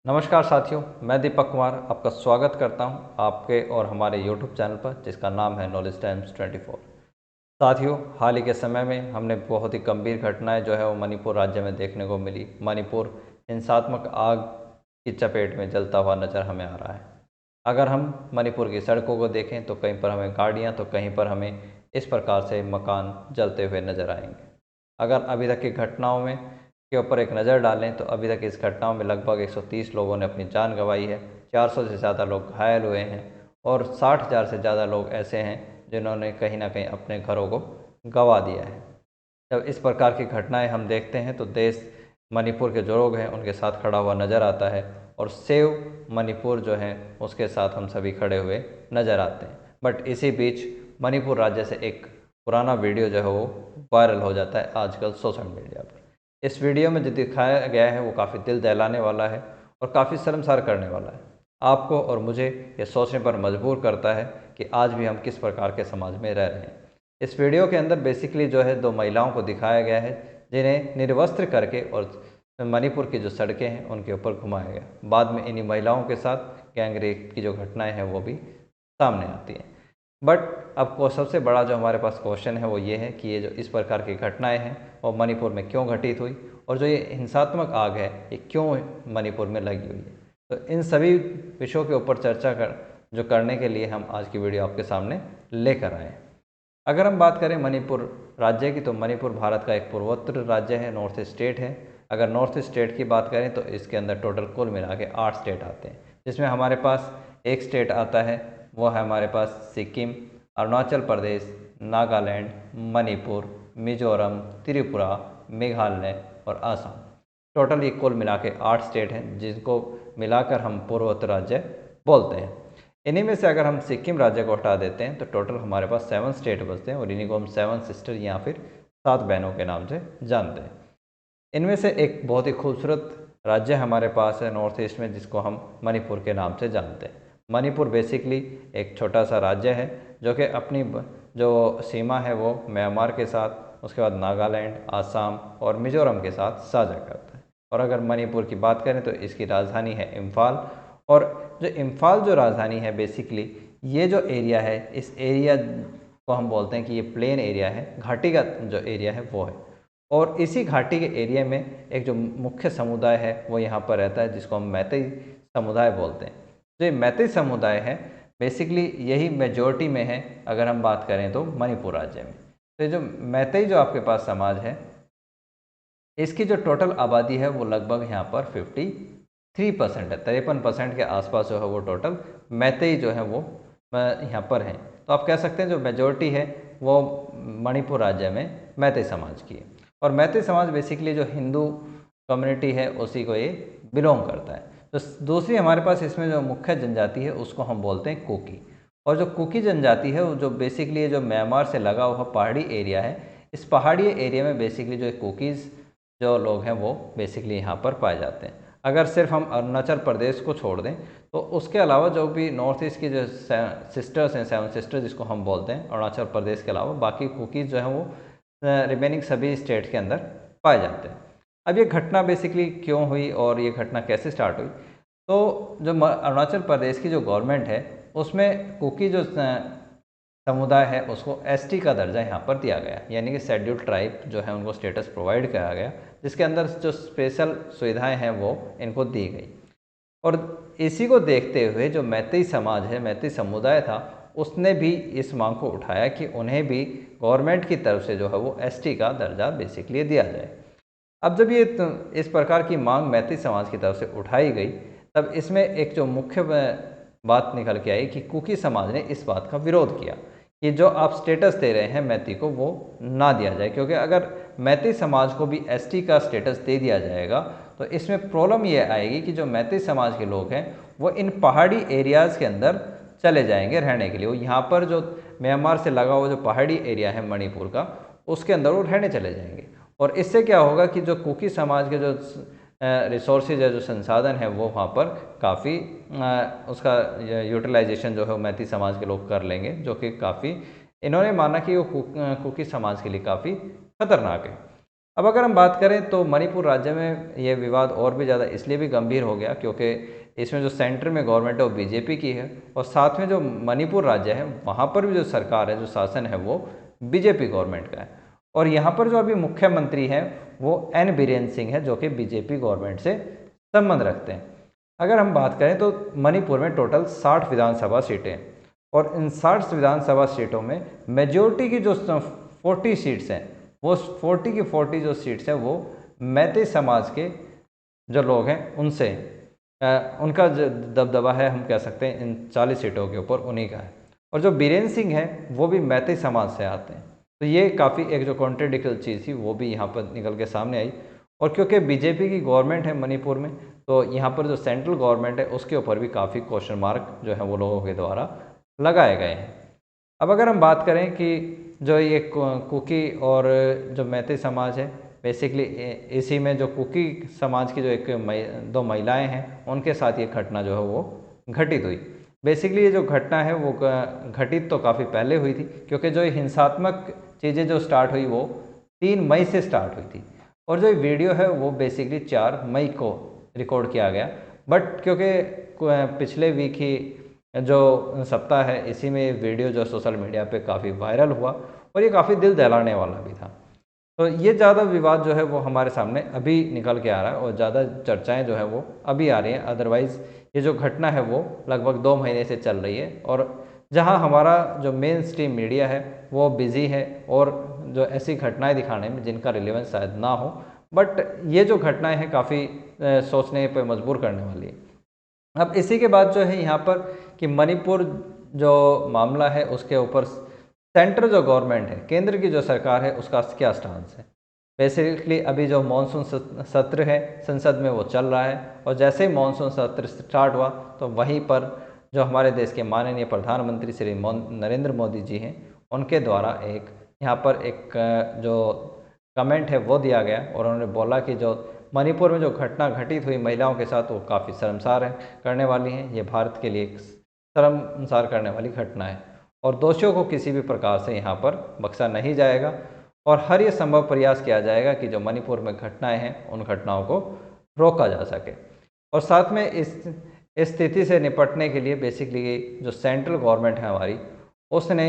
नमस्कार साथियों, मैं दीपक कुमार आपका स्वागत करता हूं आपके और हमारे YouTube चैनल पर जिसका नाम है नॉलेज टाइम्स 24। साथियों, हाल ही के समय में हमने बहुत ही गंभीर घटनाएं जो है वो मणिपुर राज्य में देखने को मिली। मणिपुर हिंसात्मक आग की चपेट में जलता हुआ नज़र हमें आ रहा है। अगर हम मणिपुर की सड़कों को देखें तो कहीं पर हमें गाड़ियाँ तो कहीं पर हमें इस प्रकार से मकान जलते हुए नज़र आएंगे। अगर अभी तक की घटनाओं में के ऊपर एक नज़र डालें तो अभी तक इस घटनाओं में लगभग 130 लोगों ने अपनी जान गंवाई है, 400 से ज़्यादा लोग घायल हुए हैं और 60,000 से ज़्यादा लोग ऐसे हैं जिन्होंने कहीं ना कहीं अपने घरों को गंवा दिया है। जब इस प्रकार की घटनाएं हम देखते हैं तो देश मणिपुर के जो लोग हैं उनके साथ खड़ा हुआ नज़र आता है और सेव मणिपुर जो है उसके साथ हम सभी खड़े हुए नज़र आते हैं। बट इसी बीच मणिपुर राज्य से एक पुराना वीडियो जो है वो वायरल हो जाता है आजकल सोशल मीडिया पर। इस वीडियो में जो दिखाया गया है वो काफ़ी दिल दहलाने वाला है और काफ़ी शर्मसार करने वाला है। आपको और मुझे ये सोचने पर मजबूर करता है कि आज भी हम किस प्रकार के समाज में रह रहे हैं। इस वीडियो के अंदर बेसिकली जो है 2 महिलाओं को दिखाया गया है जिन्हें निर्वस्त्र करके और मणिपुर की जो सड़कें हैं उनके ऊपर घुमाया गया। बाद में इन्हीं महिलाओं के साथ गैंग रेप की जो घटनाएं हैं वो भी सामने आती हैं। बट अब को सबसे बड़ा जो हमारे पास क्वेश्चन है वो ये है कि ये जो इस प्रकार की घटनाएं हैं वो मणिपुर में क्यों घटित हुई और जो ये हिंसात्मक आग है ये क्यों मणिपुर में लगी हुई है। तो इन सभी विषयों के ऊपर चर्चा करने के लिए हम आज की वीडियो आपके सामने लेकर आए हैं। अगर हम बात करें मणिपुर राज्य की तो मणिपुर भारत का एक पूर्वोत्तर राज्य है, नॉर्थ स्टेट है। अगर नॉर्थ स्टेट की बात करें तो इसके अंदर टोटल कुल मिला के 8 स्टेट आते हैं, जिसमें हमारे पास एक स्टेट आता है वो है हमारे पास सिक्किम, अरुणाचल प्रदेश, नागालैंड, मणिपुर, मिजोरम, त्रिपुरा, मेघालय और असम। टोटल ये कुल मिला के 8 स्टेट हैं जिनको मिलाकर हम पूर्वोत्तर राज्य बोलते हैं। इन्हीं में से अगर हम सिक्किम राज्य को हटा देते हैं तो टोटल हमारे पास 7 स्टेट बचते हैं और इन्हीं को हम 7 सिस्टर या फिर 7 बहनों के नाम से जानते हैं। इनमें से एक बहुत ही खूबसूरत राज्य हमारे पास है नॉर्थ ईस्ट में जिसको हम मणिपुर के नाम से जानते हैं। मणिपुर बेसिकली एक छोटा सा राज्य है जो कि अपनी जो सीमा है वो म्यांमार के साथ, उसके बाद नागालैंड, आसाम और मिजोरम के साथ साझा करता है। और अगर मणिपुर की बात करें तो इसकी राजधानी है इम्फाल। और जो इम्फाल जो राजधानी है बेसिकली ये जो एरिया है इस एरिया को हम बोलते हैं कि ये प्लेन एरिया है, घाटी का जो एरिया है वो है। और इसी घाटी के एरिया में एक जो मुख्य समुदाय है वो यहाँ पर रहता है जिसको हम मैतेई समुदाय बोलते हैं। जो ये मैतेई समुदाय है बेसिकली यही मेजॉरिटी में है अगर हम बात करें तो मणिपुर राज्य में। तो जो मैतेई जो आपके पास समाज है इसकी जो टोटल आबादी है वो लगभग यहाँ पर 53% है, 53% के आसपास जो है वो टोटल मैतेई जो है वो यहाँ पर हैं। तो आप कह सकते हैं जो मेजॉरिटी है वो मणिपुर राज्य में मैतेई समाज की है। और मैतेई समाज बेसिकली जो हिंदू कम्युनिटी है उसी को ये बिलोंग करता है। तो दूसरी हमारे पास इसमें जो मुख्य जनजाति है उसको हम बोलते हैं कुकी। और जो कुकी जनजाति है वो जो बेसिकली जो म्यांमार से लगा हुआ पहाड़ी एरिया है, इस पहाड़ी एरिया में बेसिकली जो कुकीज़ जो लोग हैं वो बेसिकली यहाँ पर पाए जाते हैं। अगर सिर्फ हम अरुणाचल प्रदेश को छोड़ दें तो उसके अलावा जो भी नॉर्थ ईस्ट की जो सिस्टर्स हैं, 7 सिस्टर्स जिसको हम बोलते हैं, अरुणाचल प्रदेश के अलावा बाकी कुकीज़ जो हैं वो रिमेनिंग सभी स्टेट के अंदर पाए जाते हैं। अब ये घटना बेसिकली क्यों हुई और ये घटना कैसे स्टार्ट हुई? तो जो अरुणाचल प्रदेश की जो गवर्नमेंट है उसमें कुकी जो समुदाय है उसको एसटी का दर्जा यहाँ पर दिया गया, यानी कि शेड्यूल्ड ट्राइब जो है उनको स्टेटस प्रोवाइड किया गया, जिसके अंदर जो स्पेशल सुविधाएं हैं वो इनको दी गई। और इसी को देखते हुए जो मैतेई समाज है, मैतेई समुदाय था, उसने भी इस मांग को उठाया कि उन्हें भी गवर्नमेंट की तरफ से जो है वो एसटी का दर्जा बेसिकली दिया जाए। अब जब ये इस प्रकार की मांग मैतेई समाज की तरफ से उठाई गई तब इसमें एक जो मुख्य बात निकल के आई कि कुकी समाज ने इस बात का विरोध किया कि जो आप स्टेटस दे रहे हैं मैती को वो ना दिया जाए, क्योंकि अगर मैती समाज को भी एसटी का स्टेटस दे दिया जाएगा तो इसमें प्रॉब्लम ये आएगी कि जो मैती समाज के लोग हैं वो इन पहाड़ी एरियाज़ के अंदर चले जाएंगे रहने के लिए। वो यहाँ पर जो म्यांमार से लगा हुआ जो पहाड़ी एरिया है मणिपुर का उसके अंदर वो रहने चले जाएंगे। और इससे क्या होगा कि जो कुकी समाज के जो रिसोर्सेज है, जो संसाधन है वो वहाँ पर काफ़ी उसका यूटिलाइजेशन जो है वो मैती समाज के लोग कर लेंगे, जो कि काफ़ी इन्होंने माना कि वो कुकी समाज के लिए काफ़ी खतरनाक है। अब अगर हम बात करें तो मणिपुर राज्य में ये विवाद और भी ज़्यादा इसलिए भी गंभीर हो गया क्योंकि इसमें जो सेंटर में गवर्नमेंट है वो बीजेपी की है और साथ में जो मणिपुर राज्य है वहाँ पर भी जो सरकार है, जो शासन है, वो बीजेपी गवर्नमेंट का है। और यहाँ पर जो अभी मुख्यमंत्री हैं वो एन बीरेन सिंह है, जो कि बीजेपी गवर्नमेंट से संबंध रखते हैं। अगर हम बात करें तो मणिपुर में टोटल 60 विधानसभा सीटें हैं और इन 60 विधानसभा सीटों में मेजोरिटी की जो 40 सीट्स हैं, वो 40 की 40 जो सीट्स हैं वो मैते समाज के जो लोग हैं उनसे उनका जो दबदबा है, हम कह सकते हैं इन 40 सीटों के ऊपर उन्हीं का है। और जो बीरेन सिंह है वो भी मैते समाज से आते हैं। तो ये काफ़ी एक जो कॉन्ट्रडिक्टल चीज़ थी वो भी यहाँ पर निकल के सामने आई। और क्योंकि बीजेपी की गवर्नमेंट है मणिपुर में, तो यहाँ पर जो सेंट्रल गवर्नमेंट है उसके ऊपर भी काफ़ी क्वेश्चन मार्क जो है वो लोगों के द्वारा लगाए गए हैं। अब अगर हम बात करें कि जो ये कुकी और जो मैते समाज है, बेसिकली इसी में जो कुकी समाज की जो दो महिलाएं हैं उनके साथ ये घटना जो है वो घटित हुई। बेसिकली ये जो घटना है वो घटित तो काफ़ी पहले हुई थी क्योंकि जो हिंसात्मक चीज़ें जो स्टार्ट हुई वो 3 मई से स्टार्ट हुई थी और जो वीडियो है वो बेसिकली 4 मई को रिकॉर्ड किया गया। बट क्योंकि पिछले वीक ही जो सप्ताह है इसी में वीडियो जो सोशल मीडिया पे काफ़ी वायरल हुआ और ये काफ़ी दिल दहलाने वाला भी था। तो ये ज़्यादा विवाद जो है वो हमारे सामने अभी निकल के आ रहा है और ज़्यादा चर्चाएं जो है वो अभी आ रही हैं। अदरवाइज़ ये जो घटना है वो लगभग 2 महीने से चल रही है और जहां हमारा जो मेन स्ट्रीम मीडिया है वो बिज़ी है और जो ऐसी घटनाएं दिखाने में जिनका रिलेवेंस शायद ना हो, बट ये जो घटनाएं हैं काफ़ी सोचने पर मजबूर करने वाली है। अब इसी के बाद जो है यहाँ पर कि मणिपुर जो मामला है उसके ऊपर सेंट्रल जो गवर्नमेंट है, केंद्र की जो सरकार है, उसका क्या स्टांस है। बेसिकली अभी जो मानसून सत्र है संसद में वो चल रहा है और जैसे ही मानसून सत्र स्टार्ट हुआ तो वहीं पर जो हमारे देश के माननीय प्रधानमंत्री श्री नरेंद्र मोदी जी हैं उनके द्वारा एक यहाँ पर एक जो कमेंट है वो दिया गया और उन्होंने बोला कि जो मणिपुर में जो घटना घटित हुई महिलाओं के साथ वो काफ़ी शर्मसार है करने वाली हैं। ये भारत के लिए एक शर्मसार करने वाली घटना है और दोषियों को किसी भी प्रकार से यहाँ पर बख्शा नहीं जाएगा और हर ये संभव प्रयास किया जाएगा कि जो मणिपुर में घटनाएं हैं उन घटनाओं को रोका जा सके। और साथ में इस स्थिति से निपटने के लिए बेसिकली जो सेंट्रल गवर्नमेंट है हमारी, उसने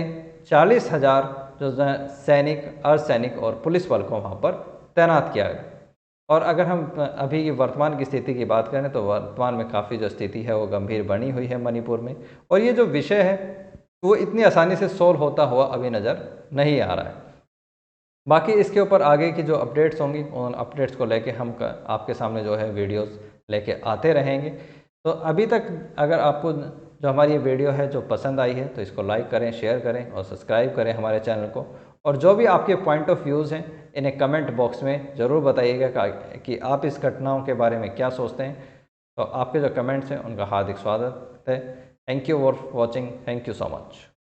40,000 जो सैनिक, अर्धसैनिक और पुलिस बल को वहाँ पर तैनात किया गया। और अगर हम अभी की वर्तमान की स्थिति की बात करें तो वर्तमान में काफ़ी जो स्थिति है वो गंभीर बनी हुई है मणिपुर में और ये जो विषय है वो इतनी आसानी से सोल्व होता हुआ अभी नज़र नहीं आ रहा है। बाकी इसके ऊपर आगे की जो अपडेट्स होंगी उन अपडेट्स को लेके हम आपके सामने जो है वीडियोस लेके आते रहेंगे। तो अभी तक अगर आपको जो हमारी ये वीडियो है जो पसंद आई है तो इसको लाइक करें, शेयर करें और सब्सक्राइब करें हमारे चैनल को। और जो भी आपके पॉइंट ऑफ व्यूज़ हैं इन्हें कमेंट बॉक्स में ज़रूर बताइएगा कि आप इस घटनाओं के बारे में क्या सोचते हैं। तो आपके जो कमेंट्स हैं उनका हार्दिक स्वागत है। Thank you for watching. Thank you so much.